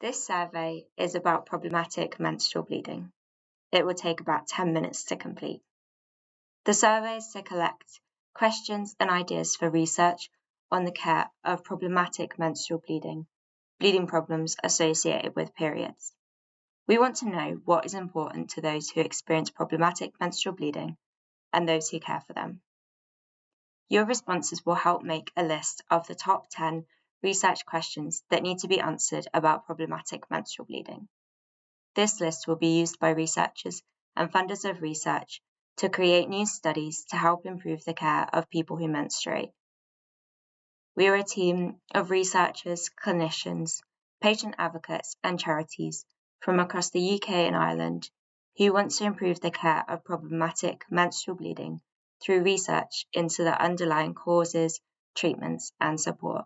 This survey is about problematic menstrual bleeding. It will take about 10 minutes to complete. The survey is to collect questions and ideas for research on the care of problematic menstrual bleeding problems associated with periods. We want to know what is important to those who experience problematic menstrual bleeding and those who care for them. Your responses will help make a list of the top 10 research questions that need to be answered about problematic menstrual bleeding. This list will be used by researchers and funders of research to create new studies to help improve the care of people who menstruate. We are a team of researchers, clinicians, patient advocates, and charities from across the UK and Ireland who want to improve the care of problematic menstrual bleeding through research into the underlying causes, treatments, and support.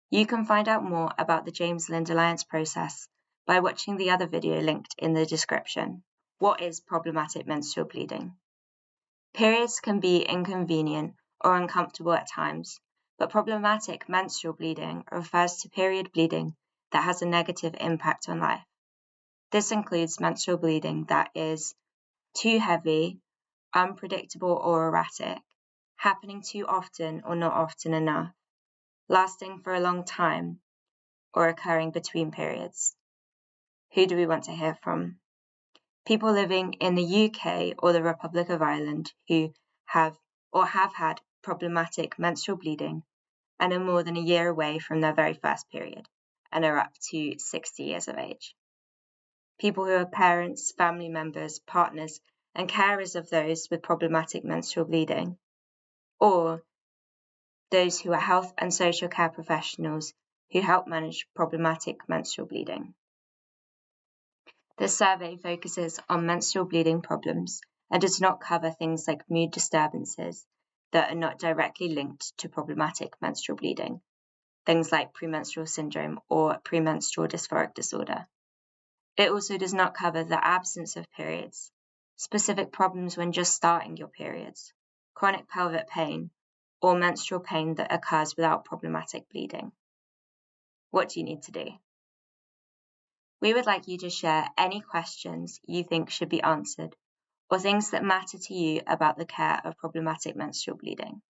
You can find out more about the James Lind Alliance process by watching the other video linked in the description. What is problematic menstrual bleeding? Periods can be inconvenient or uncomfortable at times, but problematic menstrual bleeding refers to period bleeding that has a negative impact on life. This includes menstrual bleeding that is too heavy, unpredictable or erratic, happening too often or not often enough, lasting for a long time, or occurring between periods. Who do we want to hear from? People living in the UK or the Republic of Ireland who have had problematic menstrual bleeding and are more than a year away from their very first period and are up to 60 years of age. People who are parents, family members, partners, and carers of those with problematic menstrual bleeding, or those who are health and social care professionals who help manage problematic menstrual bleeding. This survey focuses on menstrual bleeding problems and does not cover things like mood disturbances that are not directly linked to problematic menstrual bleeding, things like premenstrual syndrome or premenstrual dysphoric disorder. It also does not cover the absence of periods, specific problems when just starting your periods, chronic pelvic pain, or menstrual pain that occurs without problematic bleeding. What do you need to do? We would like you to share any questions you think should be answered or things that matter to you about the care of problematic menstrual bleeding.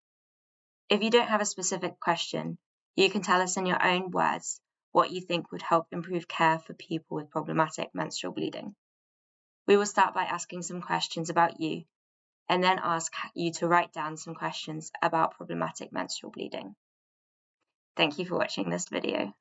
If you don't have a specific question, you can tell us in your own words what you think would help improve care for people with problematic menstrual bleeding. We will start by asking some questions about you and then ask you to write down some questions about problematic menstrual bleeding. Thank you for watching this video.